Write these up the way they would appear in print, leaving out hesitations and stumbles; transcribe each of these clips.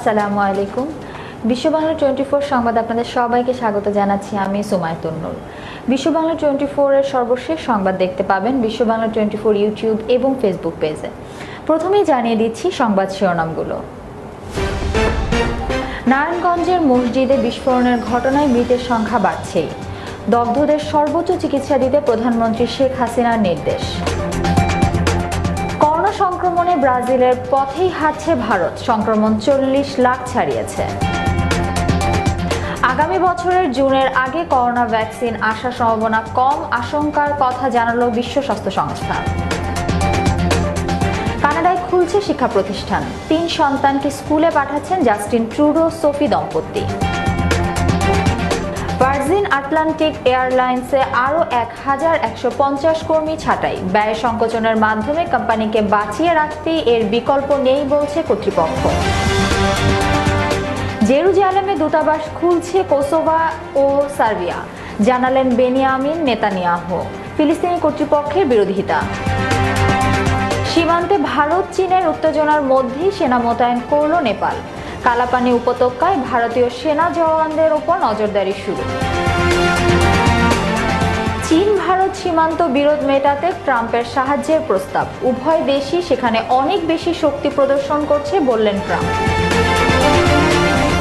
আসসালামু আলাইকুম। বিশ্ব বাংলা 24 সংবাদ আপনাদের সবাইকে স্বাগত জানাচ্ছি। আমি সুমাইতুন নূর। বিশ্ব বাংলা 24 এর সর্বশেষ সংবাদ দেখতে পাবেন বিশ্ব বাংলা 24 ইউটিউব এবং ফেসবুক পেজে। প্রথমেই জানিয়ে দিচ্ছি সংবাদ শিরোনামগুলো। নারায়ণগঞ্জের মসজিদে বিস্ফোরণের ঘটনায় মৃতের সংখ্যা বাড়ছেই। দগ্ধদের সর্বোচ্চ চিকিৎসা দিতে প্রধানমন্ত্রী শেখ হাসিনার নির্দেশ। করোনা সংক্রমণে ব্রাজিলের পথেই হাঁটছে ভারত, সংক্রমণ 40 লাখ ছাড়িয়েছে। আগামী বছরের জুনের আগে করোনা ভ্যাকসিন আসার সম্ভাবনা কম, আশঙ্কার কথা জানালো বিশ্ব স্বাস্থ্য সংস্থা। কানাডায় খুলছে শিক্ষা প্রতিষ্ঠান, 3 সন্তানকে স্কুলে পাঠাচ্ছেন জাস্টিন ট্রুডো সোফি দম্পতি। ভার্জিন আটলান্টিক এয়ারলাইন্সে আরও 1150 কর্মী ছাঁটাই, ব্যয় সংকোচনের মাধ্যমে কোম্পানিকে বাঁচিয়ে রাখতেই এর বিকল্প নেই বলছে কর্তৃপক্ষ। জেরুজালেমে দূতাবাস খুলছে কোসোভো ও সার্বিয়া, জানালেন বেনিয়ামিন নেতানিয়াহু। ফিলিস্তিনি কর্তৃপক্ষের বিরোধিতা। সীমান্তে ভারত চীনের উত্তেজনার মধ্যেই সেনা মোতায়েন করল নেপাল। কালাপানি উপত্যকায় ভারতীয় সেনা জওয়ানদের ওপর নজরদারি শুরু। চীন ভারত সীমান্ত বিরোধ মেটাতে ট্রাম্পের সাহায্যের প্রস্তাব, উভয় দেশই সেখানে অনেক বেশি শক্তি প্রদর্শন করছে বললেন ট্রাম্প।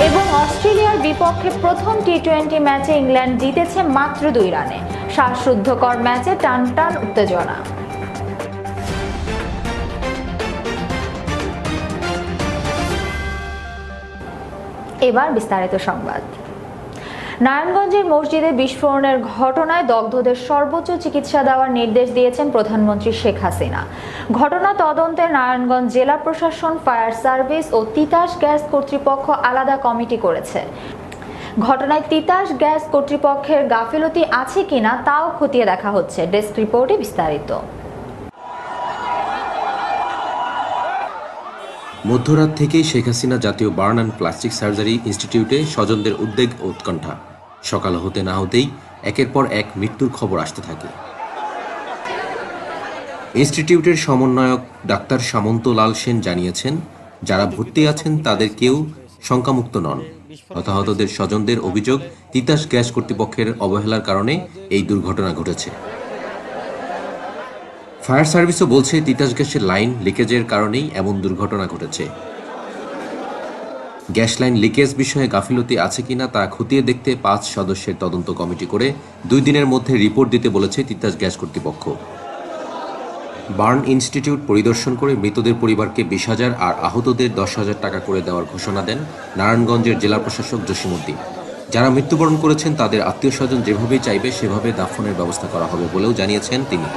এবং অস্ট্রেলিয়ার বিপক্ষে প্রথম টি-20 ম্যাচে ইংল্যান্ড জিতেছে মাত্র 2 রানে। শ্বাসরুদ্ধকর ম্যাচে টান উত্তেজনা। এবার বিস্তারিত সংবাদ। নারায়ণগঞ্জের মসজিদে বিস্ফোরণের ঘটনায় দগ্ধদের সর্বোচ্চ চিকিৎসা দেওয়ার নির্দেশ দিয়েছেন প্রধানমন্ত্রী শেখ হাসিনা। ঘটনা তদন্তে নারায়ণগঞ্জ জেলা প্রশাসন, ফায়ার সার্ভিস ও তিতাস গ্যাস কর্তৃপক্ষ আলাদা কমিটি করেছে। ঘটনায় তিতাস গ্যাস কর্তৃপক্ষের গাফিলতি আছে কিনা তাও খতিয়ে দেখা হচ্ছে। ডেস্ক রিপোর্টে বিস্তারিত। মধ্যরাত থেকেই শেখ হাসিনা জাতীয় বার্ন অ্যান্ড প্লাস্টিক সার্জারি ইনস্টিটিউটে স্বজনদের উদ্বেগ ও উৎকণ্ঠা। সকাল হতে না হতেই একের পর এক মৃত্যুর খবর আসতে থাকে। ইনস্টিটিউটের সমন্বয়ক ডাক্তার সামন্ত লাল সেন জানিয়েছেন, যারা ভর্তি আছেন তাদের কেউ শঙ্কামুক্ত নন। হতাহতদের স্বজনদের অভিযোগ, তিতাস গ্যাস কর্তৃপক্ষের অবহেলার কারণে এই দুর্ঘটনা ঘটেছে। ফায়ার সার্ভিসও বলছে, তিতাস গ্যাসের লাইন লিকেজের কারণেই এমন দুর্ঘটনা ঘটেছে। গ্যাস লাইন লিকেজ বিষয়ে গাফিলতি আছে কিনা তা খতিয়ে দেখতে 5 সদস্যের তদন্ত কমিটি করে 2 দিনের মধ্যে রিপোর্ট দিতে বলেছে তিতাস গ্যাস কর্তৃপক্ষ। বার্ন ইনস্টিটিউট পরিদর্শন করে মৃতদের পরিবারকে 20,000 আর আহতদের 10,000 টাকা করে দেওয়ার ঘোষণা দেন নারায়ণগঞ্জের জেলা প্রশাসক জসিমউদ্দিন। যারা মৃত্যুবরণ করেছেন তাদের আত্মীয় স্বজন যেভাবে চাইবে সেভাবে দাফনের ব্যবস্থা করা হবে বলেও জানিয়েছেন তিনি।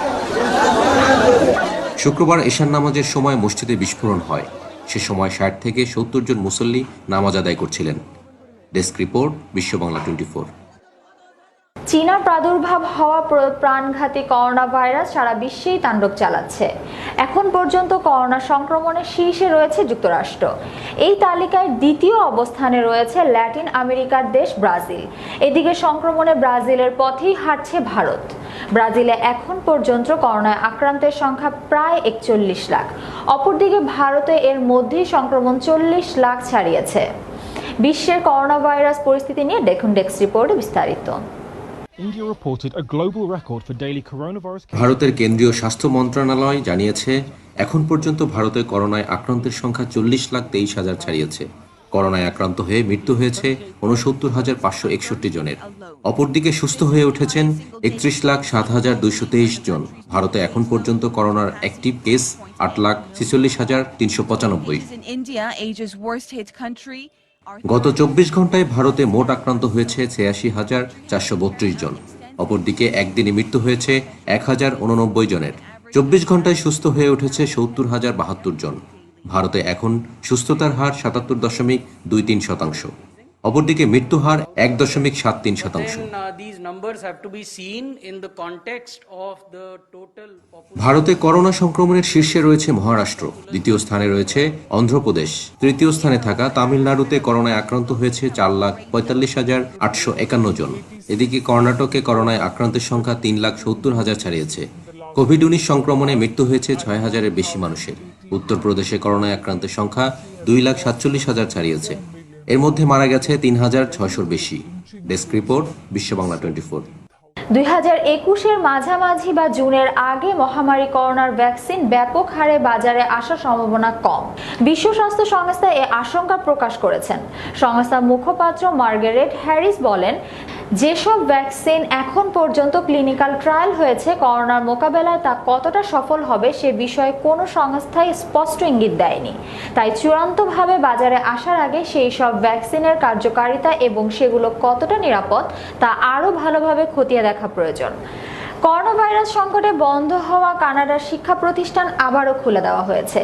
শুক্রবার এশার নামাজের সময় মসজিদে বিস্ফোরণ হয়। সে সময় 60 থেকে 70 জন মুসল্লি নামাজ আদায় করছিলেন। ডেস্ক রিপোর্ট, বিশ্ব বাংলা 24। চীনা প্রাদুর্ভাব হওয়া প্রাণঘাতী করোনা ভাইরাস সারা বিশ্বেই তাণ্ডব চালাচ্ছে। এখন পর্যন্ত করোনা সংক্রমণের শীর্ষে রয়েছে যুক্তরাষ্ট্র। এই তালিকায় দ্বিতীয় অবস্থানে রয়েছে ল্যাটিন আমেরিকার দেশ ব্রাজিল। এদিকে সংক্রমণে ব্রাজিলের পথেই হাঁটছে ভারত। ব্রাজিলে এখন পর্যন্ত করোনায় আক্রান্তের সংখ্যা প্রায় 41 লাখ। অপরদিকে ভারতে এর মধ্যেই সংক্রমণ 40 লাখ ছাড়িয়েছে। বিশ্বের করোনা ভাইরাস পরিস্থিতি নিয়ে দেখুন ডেস্ক রিপোর্টে বিস্তারিত। ভারতের কেন্দ্রীয় স্বাস্থ্য মন্ত্রণালয় জানিয়েছে, এখন পর্যন্ত ভারতে করোনায় আক্রান্তের সংখ্যা 40,23,000 ছাড়িয়েছে। করোনায় আক্রান্ত হয়ে মৃত্যু হয়েছে 69,561 জনের। অপরদিকে সুস্থ হয়ে উঠেছেন 31,07,223 জন। ভারতে এখন পর্যন্ত করোনার অ্যাক্টিভ কেস 8,46,395। গত 24 ঘন্টায় ভারতে মোট আক্রান্ত হয়েছে 86,432 জন। অপরদিকে একদিনে মৃত্যু হয়েছে 1,089 জনের। 24 ঘন্টায় সুস্থ হয়ে উঠেছে 70,072 জন। ভারতে এখন সুস্থতার হার 77.23%। অপরদিকে মৃত্যু হার 1.73%। ভারতে করোনা সংক্রমণের শীর্ষে রয়েছে মহারাষ্ট্র, দ্বিতীয় স্থানে রয়েছে অন্ধ্রপ্রদেশ, তৃতীয় স্থানে থাকা তামিলনাড়ুতে করোনায় আক্রান্ত হয়েছে 4,45,851 জন। এদিকে কর্ণাটকে করোনায় আক্রান্তের সংখ্যা 3,70,000 ছাড়িয়েছে। কোভিড-19 সংক্রমণে মৃত্যু হয়েছে 6,000-এর বেশি মানুষের। উত্তরপ্রদেশে করোনায় আক্রান্তের সংখ্যা 2,47,000 ছাড়িয়েছে। এর মধ্যে মারা গেছে 3,600-র বেশি। ডেস্ক রিপোর্ট, বিশ্ব বাংলা 24। 2021-এর মাঝামাঝি বা জুনের আগে মহামারী করোনার ভ্যাকসিন ব্যাপক হারে বাজারে আসার সম্ভাবনা কম। বিশ্ব স্বাস্থ্য সংস্থা এ আশঙ্কা প্রকাশ করেছেন। সংস্থার মুখপাত্র মার্গারেট হ্যারিস বলেন, যেসব ভ্যাকসিন এখন পর্যন্ত ক্লিনিক্যাল ট্রায়াল হয়েছে, করোনার মোকাবেলায় তা কতটা সফল হবে সে বিষয়ে কোনো সংস্থাই স্পষ্ট ইঙ্গিত দেয়নি। তাই চূড়ান্তভাবে বাজারে আসার আগে সেই সব ভ্যাকসিনের কার্যকারিতা এবং সেগুলো কতটা নিরাপদ তা আরও ভালোভাবে খতিয়ে দেখা প্রয়োজন। করোনা ভাইরাস সংকটে বন্ধ হওয়া কানাডার শিক্ষা প্রতিষ্ঠান আবারও খুলে দেওয়া হয়েছে।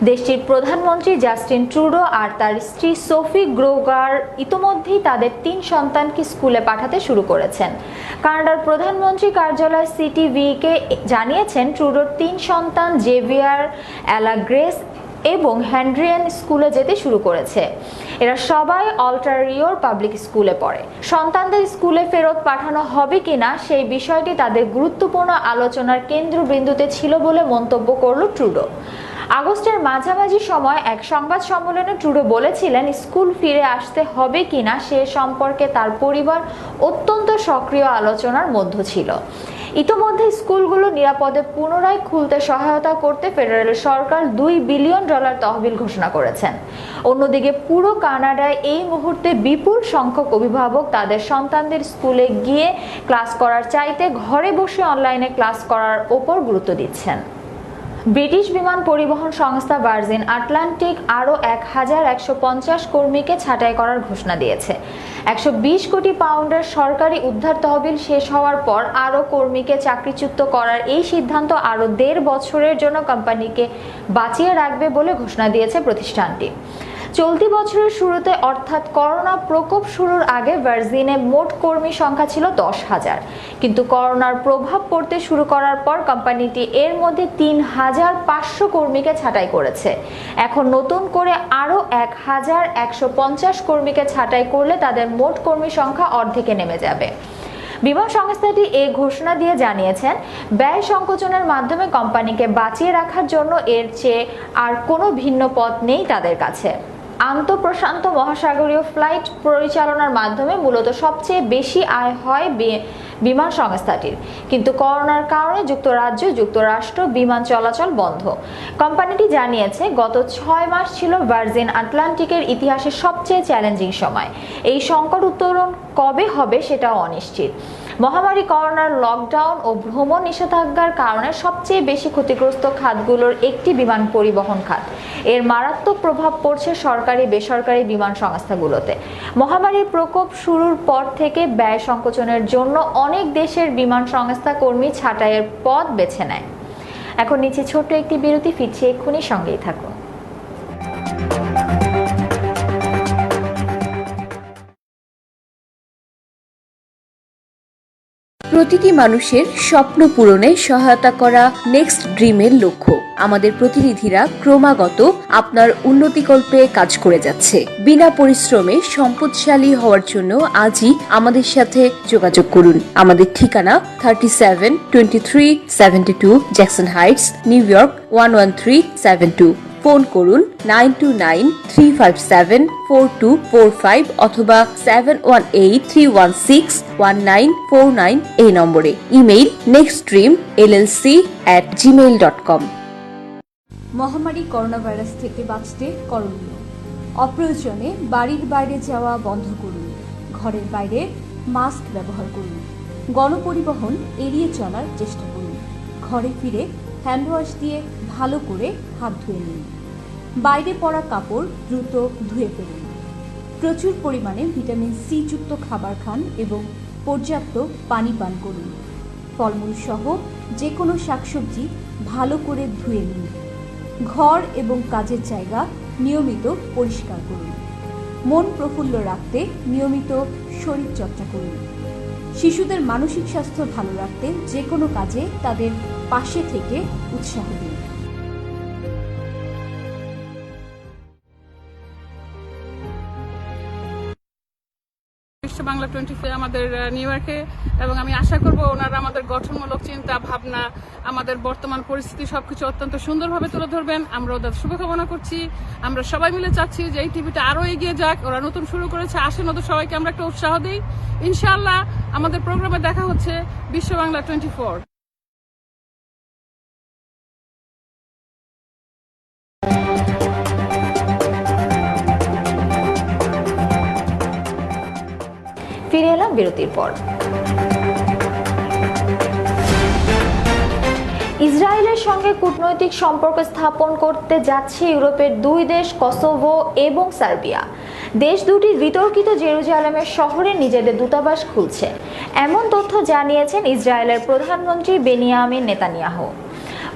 দেশটির প্রধানমন্ত্রী জাস্টিন ট্রুডো আর তার স্ত্রী সোফি গ্রোগার ইতোমধ্যেই তাদের 3 সন্তানকে স্কুলে পাঠাতে শুরু করেছেন। কানাডার প্রধানমন্ত্রী কার্যালয় সিটিভিকে জানিয়েছেন, ট্রুডোর 3 সন্তান জেভিয়ার, এলা গ্রেস এবং হেনরিয়েন স্কুলে যেতে শুরু করেছে। এরা সবাই অন্টারিওর পাবলিক স্কুলে পড়ে। সন্তানদের স্কুলে ফেরত পাঠানো হবে কিনা সেই বিষয়টি তাদের গুরুত্বপূর্ণ আলোচনার কেন্দ্রবিন্দুতে ছিল বলে মন্তব্য করল ট্রুডো। আগস্টের মাঝামাঝি সময় এক সংবাদ সম্মেলনে ট্রুডো বলেছিলেন, স্কুল ফিরে আসতে হবে কিনা সে সম্পর্কে তার পরিবার অত্যন্ত সক্রিয় আলোচনার মধ্য ছিল। ইতোমধ্যে স্কুলগুলো নিরাপদে পুনরায় খুলতে সহায়তা করতে ফেডারেল সরকার $2 বিলিয়ন তহবিল ঘোষণা করেছেন। অন্যদিকে পুরো কানাডায় এই মুহূর্তে বিপুল সংখ্যক অভিভাবক তাদের সন্তানদের স্কুলে গিয়ে ক্লাস করার চাইতে ঘরে বসে অনলাইনে ক্লাস করার ওপর গুরুত্ব দিচ্ছেন। ব্রিটিশ বিমান পরিবহন সংস্থা ভার্জিন আটলান্টিক আরও 1,150 কর্মীকে ছাঁটাই করার ঘোষণা দিয়েছে। 120 কোটি পাউন্ডের সরকারি উদ্ধার তহবিল শেষ হওয়ার পর আরও কর্মীকে চাকরিচ্যুত করার এই সিদ্ধান্ত আরও 1.5 বছরের জন্য কোম্পানিকে বাঁচিয়ে রাখবে বলে ঘোষণা দিয়েছে প্রতিষ্ঠানটি। চলতি বছরের শুরুতে অর্থাৎ করোনা প্রকোপ শুরুর আগে ভার্জিনে মোট কর্মী সংখ্যা ছিল 10,000, কিন্তু করোনার প্রভাব পড়তে শুরু করার পর কোম্পানিটি এর মধ্যে 3,500 কর্মীকে ছাঁটাই করেছে। এখন নতুন করে আরও 1,150 কর্মীকে ছাঁটাই করলে তাদের মোট কর্মী সংখ্যা অর্ধেকে নেমে যাবে। বিমান সংস্থাটি এই ঘোষণা দিয়ে জানিয়েছেন, ব্যয় সংকোচনের মাধ্যমে কোম্পানিকে বাঁচিয়ে রাখার জন্য এর চেয়ে আর কোনো ভিন্ন পথ নেই তাদের কাছে। আন্তঃপ্রশান্ত মহাসাগরীয় ফ্লাইট পরিচালনার মাধ্যমে মূলত সবচেয়ে বেশি আয় হয় বিমান সংস্থাটির, কিন্তু করোনার কারণে যুক্তরাষ্ট্র বিমান চলাচল বন্ধ। কোম্পানিটি জানিয়েছে, গত 6 মাস ছিল ভার্জিন আটলান্টিকের ইতিহাসে সবচেয়ে চ্যালেঞ্জিং সময়। এই সংকট উত্তরণ কবে হবে সেটাও অনিশ্চিত। মহামারী করোনার লকডাউন ও ভ্রমণ নিষেধাজ্ঞার কারণে সবচেয়ে বেশি ক্ষতিগ্রস্ত খাতগুলোর একটি বিমান পরিবহন খাত। এর মারাত্মক প্রভাব পড়ছে সরকারি বেসরকারি বিমান সংস্থাগুলোতে। মহামারীর প্রকোপ শুরুর পর থেকে ব্যয় সংকোচনের জন্য অনেক দেশের বিমান সংস্থা কর্মী ছাঁটাইয়ের পথ বেছে নেয়। এখন নিচে ছোট্ট একটি বিরতি, ফিরছি এক্ষুনি, সঙ্গেই থাকুন। প্রতিটি মানুষের স্বপ্ন পূরণে সহায়তা করা নেক্সট ড্রিমের লক্ষ্য। আমাদের প্রতিনিধিরা ক্রমাগত আপনার উন্নতিকল্পে কাজ করে যাচ্ছে। বিনা পরিশ্রমে সম্পদশালী হওয়ার জন্য আজই আমাদের সাথে যোগাযোগ করুন। আমাদের ঠিকানা 372372 Jackson Heights, new York 11372। Phone করুন 9293574245 অথবা 7183161949 এই নম্বরে। Email nextdreamllc@gmail.com। মহামারী করোনা ভাইরাস থেকে বাঁচতে করণীয়: অপ্রয়োজনে বাড়ির বাইরে যাওয়া বন্ধ করুন। ঘরের বাইরে মাস্ক ব্যবহার করুন। গণপরিবহন এড়িয়ে চলার চেষ্টা করুন। ঘরে ফিরে হ্যান্ড ওয়াশ দিয়ে ভালো করে হাত ধুয়ে নিন। বাইরে পরা কাপড় দ্রুত ধুয়ে ফেলুন। প্রচুর পরিমাণে ভিটামিন সি যুক্ত খাবার খান এবং পর্যাপ্ত পানি পান করুন। ফলমূল সহ যে কোনো শাকসবজি ভালো করে ধুয়ে নিন। ঘর এবং কাজের জায়গা নিয়মিত পরিষ্কার করুন। মন প্রফুল্ল রাখতে নিয়মিত শরীরচর্চা করুন। শিশুদের মানসিক স্বাস্থ্য ভালো রাখতে যে কোনো কাজে তাদের পাশে থেকে উৎসাহ দিন। বিশ্ব বাংলা বাংলা 24 আমাদের নিউ ইয়র্কে, এবং আমি আশা করব ওনারা আমাদের গঠনমূলক চিন্তা ভাবনা, আমাদের বর্তমান পরিস্থিতি সবকিছু অত্যন্ত সুন্দরভাবে তুলে ধরবেন। আমরা ওদের শুভকামনা করছি। আমরা সবাই মিলে চাচ্ছি যে এই টিভিটা আরো এগিয়ে যাক। ওরা নতুন শুরু করেছে, আসেন ওদের সবাইকে আমরা একটা উৎসাহ দিই। ইনশাআল্লাহ আমাদের প্রোগ্রামে দেখা হচ্ছে বিশ্ব বাংলা 24। ফিরে এলাম বিরতির পর। ইসরায়েলের সঙ্গে কূটনৈতিক সম্পর্ক স্থাপন করতে যাচ্ছে ইউরোপের দুই দেশ কসোভো এবং সার্বিয়া। দেশ দুটি বিতর্কিত জেরুজালেমের শহরে নিজেদের দূতাবাস খুলছে, এমন তথ্য জানিয়েছেন ইসরায়েলের প্রধানমন্ত্রী বেনিয়ামিন নেতানিয়াহু।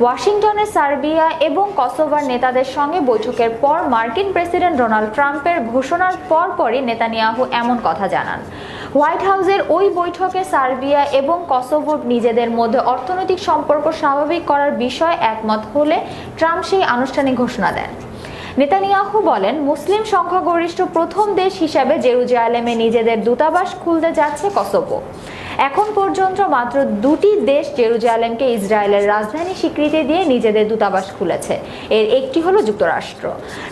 ওয়াশিংটনে সার্বিয়া এবং কসোভোর নেতাদের সঙ্গে বৈঠকের পর মার্কিন প্রেসিডেন্ট ডোনাল্ড ট্রাম্পের ঘোষণার পরপরই নেতানিয়াহু এমন কথা জানান। হোয়াইট হাউসের ওই বৈঠকে সার্বিয়া এবং কসোভো নিজেদের মধ্যে অর্থনৈতিক সম্পর্ক স্বাভাবিক করার বিষয়ে একমত হলে ট্রাম্প সেই আনুষ্ঠানিক ঘোষণা দেন। নেতানিয়াহু বলেন, মুসলিম সংখ্যাগরিষ্ঠ প্রথম দেশ হিসাবে জেরুজালেমে নিজেদের দূতাবাস খুলতে যাচ্ছে কসোভো। এখন পর্যন্ত মাত্র দুটি দেশ জেরুজালেমকে ইসরায়েলের রাজধানী স্বীকৃতি দিয়ে নিজেদের দূতাবাস খুলেছে। এর একটি হলো যুক্তরাষ্ট্র।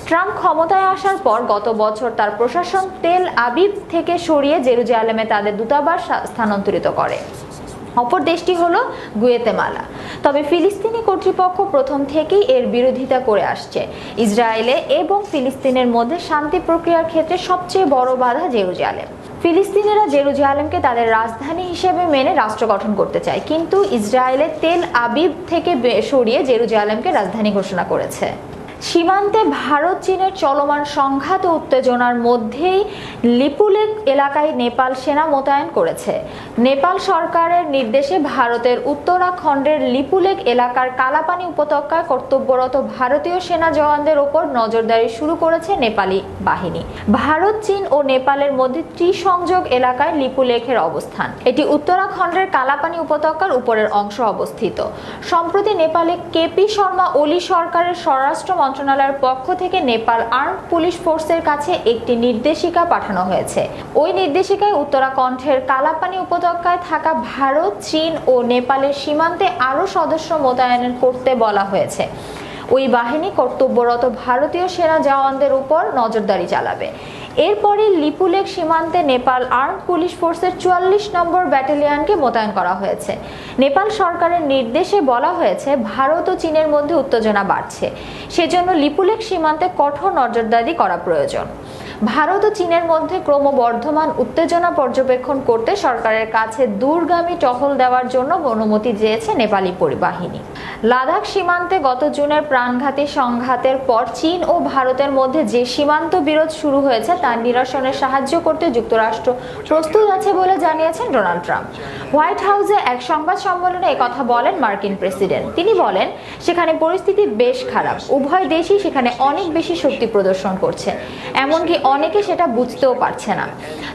ট্রাম্প ক্ষমতায় আসার পর গত বছর তার প্রশাসন তেল আবিব থেকে সরিয়ে জেরুজালেমে তাদের দূতাবাস স্থানান্তরিত করে। অপর দেশটি হলো গুয়েতেমালা। তবে ফিলিস্তিনি কর্তৃপক্ষ প্রথম থেকেই এর বিরোধিতা করে আসছে। ইসরায়েলে এবং ফিলিস্তিনের মধ্যে শান্তি প্রক্রিয়ার ক্ষেত্রে সবচেয়ে বড় বাধা জেরুজালেম। ফিলিস্তিনিরা জেরুজালেমকে তাদের রাজধানী হিসেবে মেনে রাষ্ট্র গঠন করতে চায়, কিন্তু ইসরায়েলে তেল আবিব থেকে সরিয়ে জেরুজালেমকে রাজধানী ঘোষণা করেছে। সীমান্তে ভারত চীনের চলমান সংঘাত ও উত্তেজনার মধ্যেই লিপুলেক এলাকায় নেপাল সেনা মোতায়েন করেছে। নেপাল সরকারের নির্দেশে ভারতের উত্তরাখণ্ডের লিপুলেক এলাকার কালাপানি উপত্যকায় কর্তব্যরত ভারতীয় সেনা জওয়ানদের ওপর নজরদারি শুরু করেছে নেপালি বাহিনী। ভারত, চীন ও নেপালের মধ্যে ত্রিসংযোগ এলাকায় লিপুলেকের অবস্থান। এটি উত্তরাখণ্ডের কালাপানি উপত্যকার উপরের অংশ অবস্থিত। সম্প্রতি নেপালে কেপি শর্মা ওলি সরকারের স্বরাষ্ট্র মন্ত্রণালয়ের পক্ষ থেকে নেপাল আর্মড পুলিশ ফোর্সের কাছে একটি নির্দেশিকা পাঠানো হয়েছে। ওই নির্দেশিকায় উত্তরাখণ্ডের কালাপানি উপত্যকায় থাকা ভারত, চীন ও নেপালের সীমান্তে আরও সদস্য মোতায়েন করতে বলা হয়েছে। ওই বাহিনী কর্তব্যরত ভারতীয় সেনা জওয়ানদের উপর নজরদারি চালাবে। এরপরে লিপুলেক সীমান্তে নেপাল আর্মড পুলিশ ফোর্সের 44 নম্বর ব্যাটালিয়নকে মোতায়েন করা হয়েছে। নেপাল সরকারের নির্দেশে বলা হয়েছে, ভারত ও চীনের মধ্যে উত্তেজনা বাড়ছে, সেজন্য লিপুলেক সীমান্তে কঠোর নজরদারি করা প্রয়োজন। ভারত ও চীনের মধ্যে ক্রমবর্ধমান উত্তেজনা পর্যবেক্ষণ করতে সরকারের কাছে দূরগামী টহল দেওয়ার জন্য অনুমতি চেয়েছে নেপালি বাহিনী। লাদাখ সীমান্তে গত জুনের প্রাণঘাতী সংঘাতের পর চীন ও ভারতের মধ্যে যে সীমান্ত বিরোধ শুরু হয়েছে তার নিরসনে সাহায্য করতে যুক্তরাষ্ট্র প্রস্তুত আছে বলে জানিয়েছেন ডোনাল্ড ট্রাম্প। হোয়াইট হাউসে এক সংবাদ সম্মেলনে একথা বলেন মার্কিন প্রেসিডেন্ট। তিনি বলেন, সেখানে পরিস্থিতি বেশ খারাপ। উভয় দেশই সেখানে অনেক বেশি শক্তি প্রদর্শন করছে, এমনকি অনেকে সেটা বুঝতেও পারছে না।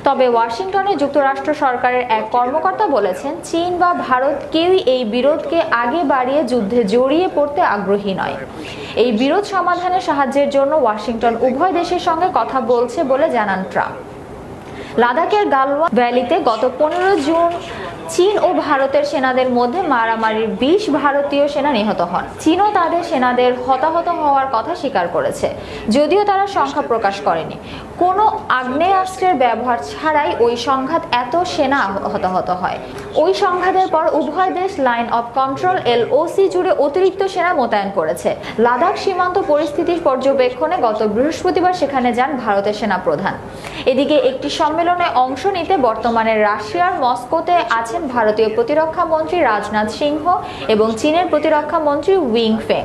তবে ওয়াশিংটনে যুক্তরাষ্ট্র সরকারের এক কর্মকর্তা বলেছেন, চীন বা ভারত কেউই এই বিরোধকে আগে বাড়িয়ে যুদ্ধে জড়িয়ে পড়তে আগ্রহী নয়। এই বিরোধ সমাধানে সাহায্যের জন্য ওয়াশিংটন উভয় দেশের সঙ্গে কথা বলছে বলে জানান ট্রাম্প। লাদাখের গালওয়ান ভ্যালিতে গত 15 জুন চীন ও ভারতের সেনাদের মধ্যে মারামারির 20 ভারতীয় সেনা নিহত হন। চীনও তাদের সেনাদের হতাহত হওয়ার কথা স্বীকার করেছে, যদিও তারা সংখ্যা প্রকাশ করেনি। কোনো আগ্নেয়াস্ত্রের ব্যবহার ছাড়াই ওই সংঘাত এত সেনা হতাহত হয়। ওই সংঘাতের পর উভয় দেশ লাইন অফ কন্ট্রোল LOC জুড়ে অতিরিক্ত সেনা মোতায়েন করেছে। লাদাখ সীমান্ত পরিস্থিতির পর্যবেক্ষণে গত বৃহস্পতিবার সেখানে যান ভারতের সেনা প্রধান। এদিকে একটি সম্মেলনে অংশ নিতে বর্তমানে রাশিয়ার মস্কোতে আছেন ভারতীয় প্রতিরক্ষা মন্ত্রী রাজনাথ সিংহ এবং চীনের প্রতিরক্ষা মন্ত্রী Wei Feng.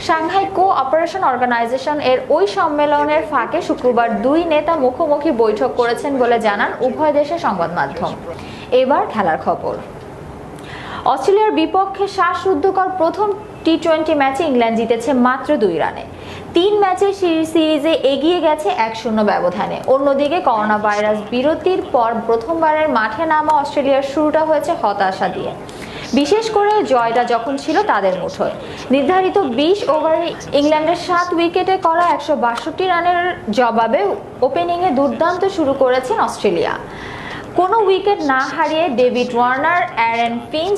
Shanghai cooperation organisation এর ওই সম্মেলনের ফাঁকে শুক্রবার দুই নেতা মুখোমুখি বৈঠক করেছেন বলে জানান উভয় দেশের সংবাদ মাধ্যম। এবার খেলার খবর। অস্ট্রেলিয়ার বিপক্ষে শ্বাসরুদ্ধকর প্রথম টি20 ম্যাচে ইংল্যান্ড জিতেছে মাত্র 2 রানে। 3 ম্যাচের সিরিজে এগিয়ে গেছে 1-0 ব্যবধানে। অন্যদিকে করোনা ভাইরাস বিরতির পর প্রথমবারের মাঠে নামা অস্ট্রেলিয়ার শুরুটা হয়েছে হতাশা দিয়ে, বিশেষ করে জয়টা যখন ছিল তাদের মুঠোয়। নির্ধারিত 20 ওভারে ইংল্যান্ডের 7 উইকেটে করা 162 রানের জবাবে ওপেনিংয়ে দুর্দান্ত শুরু করেছেন অস্ট্রেলিয়া। কোনো উইকেট না হারিয়ে ডেভিড ওয়ার্নার, অ্যারন ফিঞ্চ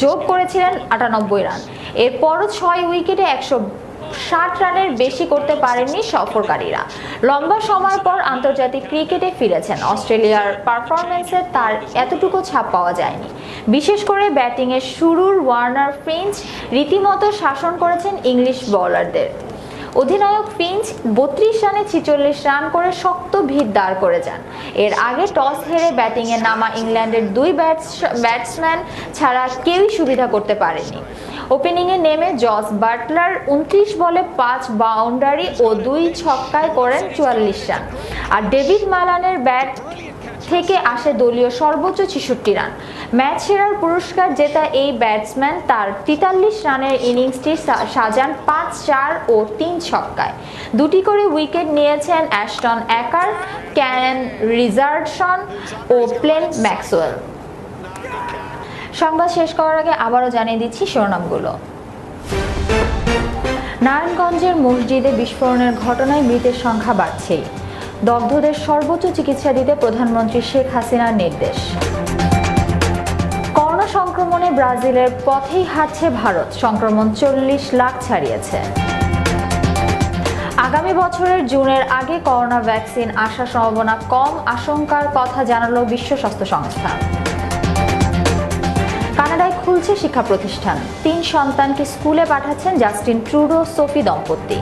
যোগ করেছিলেন 98 রান। এরপরও 6 উইকেটে 160 রানের বেশি করতে পারেননি সফরকারীরা। লম্বা সময় পর আন্তর্জাতিক ক্রিকেটে ফিরেছেন অস্ট্রেলিয়ার পারফরম্যান্সে তার এতটুকু ছাপ পাওয়া যায়নি। বিশেষ করে ব্যাটিংয়ের শুরুর ওয়ার্নার ফিঞ্চ রীতিমতো শাসন করেছেন ইংলিশ বোলারদের। অধিনায়ক ফিঞ্চ 32 রানে 46 রান করে শক্ত ভিত দাঁড় করে যান। এর আগে টস হেরে ব্যাটিংয়ে নামা ইংল্যান্ডের 2 ব্যাটসম্যান ছাড়া কেউই সুবিধা করতে পারেনি। ওপেনিংয়ে নেমে জস বাটলার 29 বলে 5 বাউন্ডারি ও 2 ছক্কায় করেন 44 রান। আর ডেভিড মালানের ব্যাট থেকে আসে দলীয় সর্বোচ্চ 66 রান। ম্যাচ সেরার পুরস্কার জেতা এই ব্যাটসম্যান তার 43 রানের ইনিংসটি সাজান 5-4 ও 3 ছক্কায়। 2টি করে উইকেট নিয়েছেন অ্যাশটন অ্যাকার, ক্যান রিচার্ডসন ও প্লেন ম্যাক্সওয়েল। সংবাদ শেষ করার আগে আবারও জানিয়ে দিচ্ছি শিরোনামগুলো। নারায়ণগঞ্জের মসজিদে বিস্ফোরণের ঘটনায় মৃতের সংখ্যা বাড়ছেই। দগ্ধদের সর্বোচ্চ চিকিৎসা দিতে প্রধানমন্ত্রী শেখ হাসিনার নির্দেশ। করোনা সংক্রমণে ব্রাজিলের পথেই হাঁটছে ভারত, সংক্রমণ 40 লাখ ছাড়িয়েছে। আগামী বছরের জুনের আগে করোনা ভ্যাকসিন আসার সম্ভাবনা কম, আশঙ্কার কথা জানালো বিশ্ব স্বাস্থ্য সংস্থা। কানাডায় খুলছে শিক্ষা প্রতিষ্ঠান, 3 সন্তানকে স্কুলে পাঠাচ্ছেন জাস্টিন ট্রুডো সোফি দম্পতি।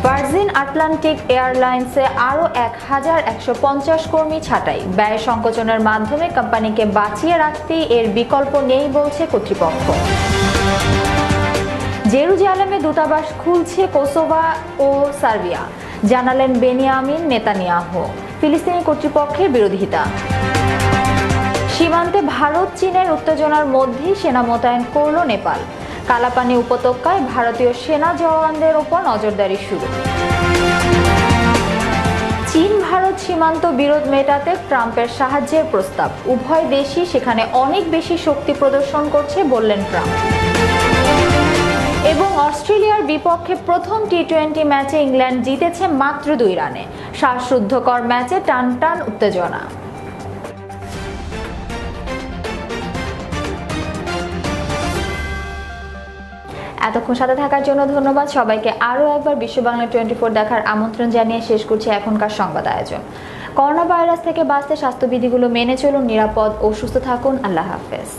ভার্জিন আটলান্টিক এয়ারলাইন্সে আরও 1150 কর্মী ছাঁটাই, ব্যয় সংকোচনের মাধ্যমে কোম্পানিকে বাঁচিয়ে রাখতেই এর বিকল্প নেই বলছে কর্তৃপক্ষ। জেরুজালেমে দূতাবাস খুলছে কোসোভো ও সার্বিয়া, জানালেন বেনিয়ামিন নেতানিয়াহু। ফিলিস্তিনি কর্তৃপক্ষের বিরোধিতা। সীমান্তে ভারত চীনের উত্তেজনার মধ্যেই সেনা মোতায়েন করল নেপাল। কালাপানি উপত্যকায় ভারতীয় সেনা জওয়ানদের ওপর নজরদারি শুরু। চীন ভারত সীমান্ত বিরোধ মেটাতে ট্রাম্পের সাহায্যের প্রস্তাব, উভয় দেশই সেখানে অনেক বেশি শক্তি প্রদর্শন করছে বললেন ট্রাম্প। এবং অস্ট্রেলিয়ার বিপক্ষে প্রথম টি-20 ম্যাচে ইংল্যান্ড জিতেছে মাত্র 2 রানে। শ্বাসরুদ্ধকর ম্যাচে টানটান উত্তেজনা। এতক্ষণ সাথে থাকার জন্য ধন্যবাদ সবাইকে। আরও একবার বিশ্ব বাংলা 24 দেখার আমন্ত্রণ জানিয়ে শেষ করছি এখনকার সংবাদ আয়োজন। করোনা ভাইরাস থেকে বাঁচতে স্বাস্থ্যবিধিগুলো মেনে চলুন, নিরাপদ ও সুস্থ থাকুন। আল্লাহ হাফেজ।